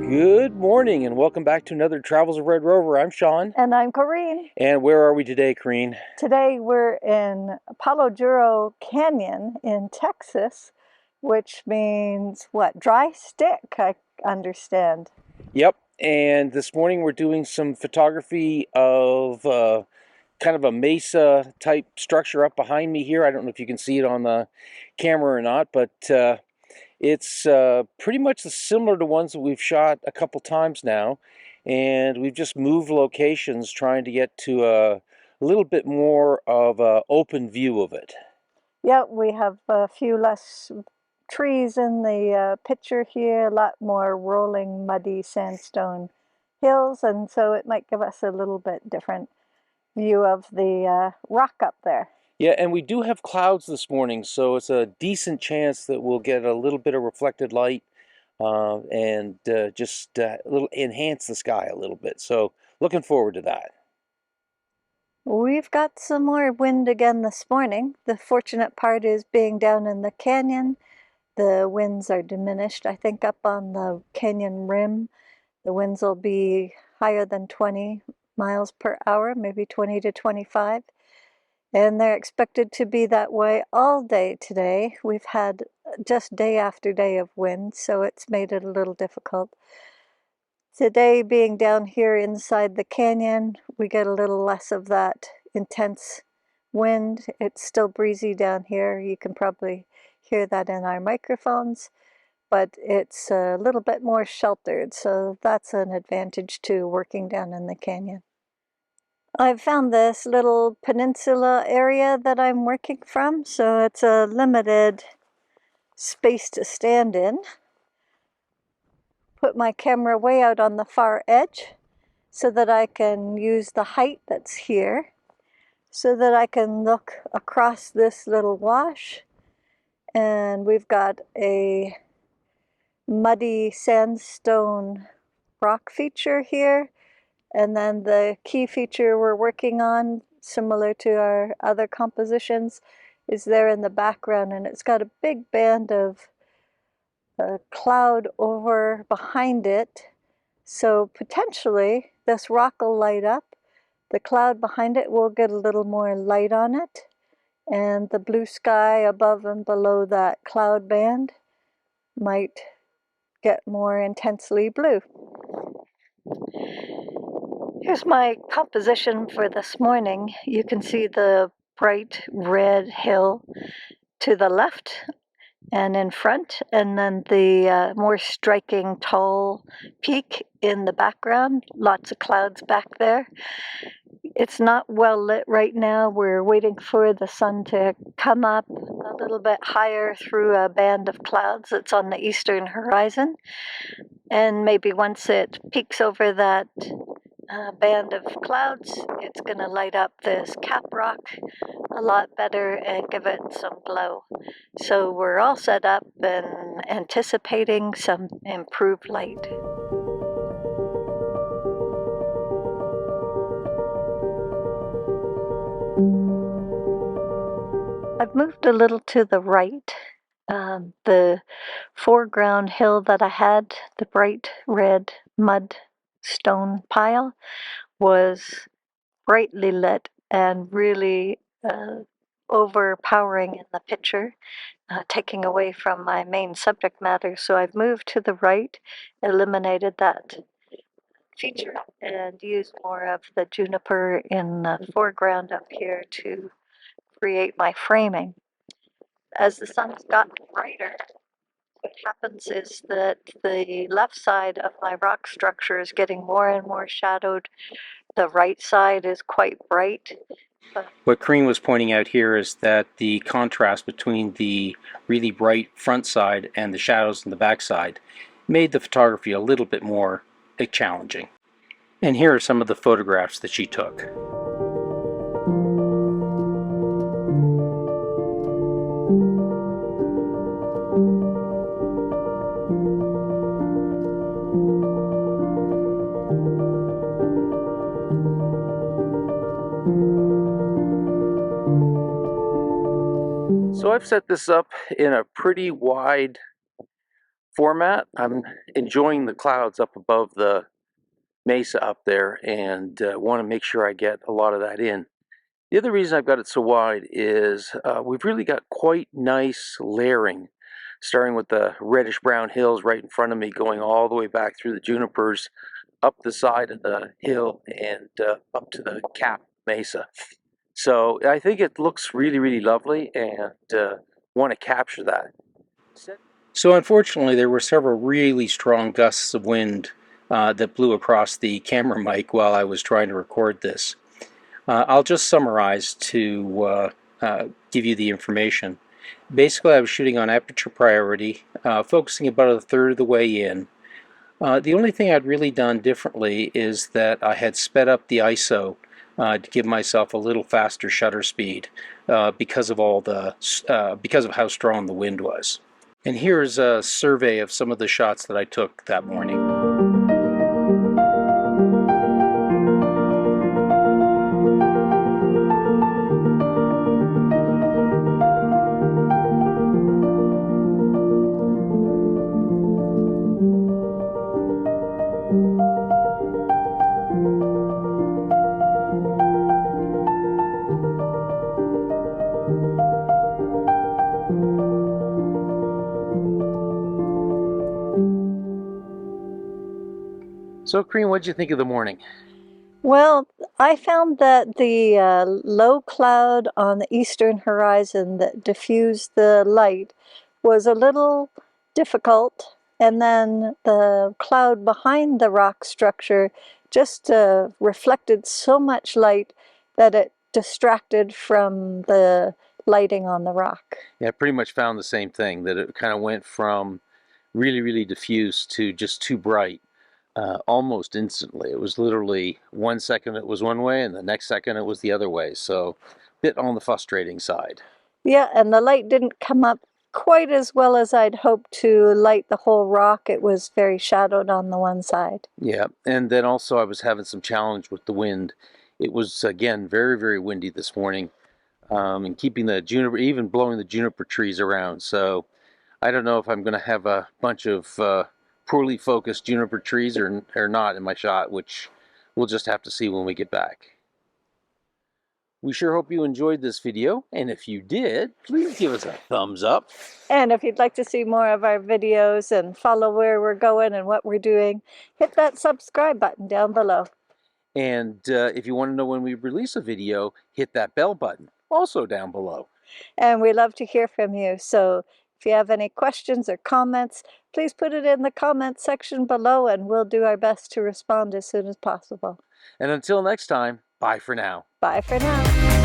Good morning and welcome back to another Travels of Red Rover. I'm Shawn. And I'm Corinne. And where are we today, Corinne? Today we're in Palo Duro Canyon in Texas, which means what? Dry stick, I understand. Yep, and this morning we're doing some photography of kind of a mesa type structure up behind me here. I don't know if you can see it on the camera or not, but it's pretty much similar to ones that we've shot a couple times now. And we've just moved locations trying to get to a little bit more of an open view of it. Yeah, we have a few less trees in the picture here, a lot more rolling, muddy sandstone hills, and so it might give us a little bit different view of the rock up there. Yeah, and we do have clouds this morning, so it's a decent chance that we'll get a little bit of reflected light and just a little enhance the sky a little bit. So looking forward to that. We've got some more wind again this morning. The fortunate part is being down in the canyon, the winds are diminished. I think up on the canyon rim, the winds will be higher than 20 miles per hour, maybe 20 to 25. And they're expected to be that way all day today. We've had just day after day of wind, so it's made it a little difficult. Today, being down here inside the canyon, we get a little less of that intense wind. It's still breezy down here. You can probably hear that in our microphones, but it's a little bit more sheltered, so that's an advantage to working down in the canyon. I've found this little peninsula area that I'm working from, so it's a limited space to stand in. Put my camera way out on the far edge so that I can use the height that's here, so that I can look across this little wash. And we've got a muddy sandstone rock feature here, and then the key feature we're working on, similar to our other compositions, is there in the background, and it's got a big band of cloud over behind it. So potentially this rock will light up, the cloud behind it will get a little more light on it, and the blue sky above and below that cloud band might get more intensely blue. Here's my composition for this morning. You can see the bright red hill to the left and in front, and then the more striking tall peak in the background. Lots of clouds back there. It's not well lit right now. We're waiting for the sun to come up a little bit higher through a band of clouds that's on the eastern horizon. And maybe once it peaks over that band of clouds, it's going to light up this cap rock a lot better and give it some glow. So we're all set up and anticipating some improved light. I've moved a little to the right. The foreground hill that I had, the bright red mud stone pile, was brightly lit and really overpowering in the picture, taking away from my main subject matter. So I've moved to the right, eliminated that feature, and used more of the juniper in the foreground up here to create my framing. As the sun's gotten brighter, what happens is that the left side of my rock structure is getting more and more shadowed. The right side is quite bright. What Corinne was pointing out here is that the contrast between the really bright front side and the shadows in the back side made the photography a little bit more challenging. And here are some of the photographs that she took. So I've set this up in a pretty wide format. I'm enjoying the clouds up above the mesa up there, and want to make sure I get a lot of that in. The other reason I've got it so wide is we've really got quite nice layering, starting with the reddish brown hills right in front of me, going all the way back through the junipers, up the side of the hill, and up to the cap mesa. So I think it looks really, really lovely, and want to capture that. So unfortunately, there were several really strong gusts of wind that blew across the camera mic while I was trying to record this. I'll just summarize to give you the information. Basically, I was shooting on aperture priority, focusing about a third of the way in. The only thing I'd really done differently is that I had sped up the ISO to give myself a little faster shutter speed because of because of how strong the wind was. And here's a survey of some of the shots that I took that morning. So, Corinne, what did you think of the morning? Well, I found that the low cloud on the eastern horizon that diffused the light was a little difficult, and then the cloud behind the rock structure just reflected so much light that it distracted from the lighting on the rock. Yeah, I pretty much found the same thing, that it kind of went from really, really diffuse to just too bright almost instantly. It was literally 1 second it was one way and the next second it was the other way. So a bit on the frustrating side. Yeah, and the light didn't come up quite as well as I'd hoped to light the whole rock. It was very shadowed on the one side. Yeah, and then also I was having some challenge with the wind. It was, again, very, very windy this morning, and keeping the juniper, even blowing the juniper trees around. So I don't know if I'm going to have a bunch of poorly focused juniper trees or not in my shot, which we'll just have to see when we get back. We sure hope you enjoyed this video, and if you did, please give us a thumbs up. And if you'd like to see more of our videos and follow where we're going and what we're doing, hit that subscribe button down below. And if you want to know when we release a video, hit that bell button, also down below. And we love to hear from you, so if you have any questions or comments, please put it in the comments section below and we'll do our best to respond as soon as possible. And until next time, bye for now. Bye for now.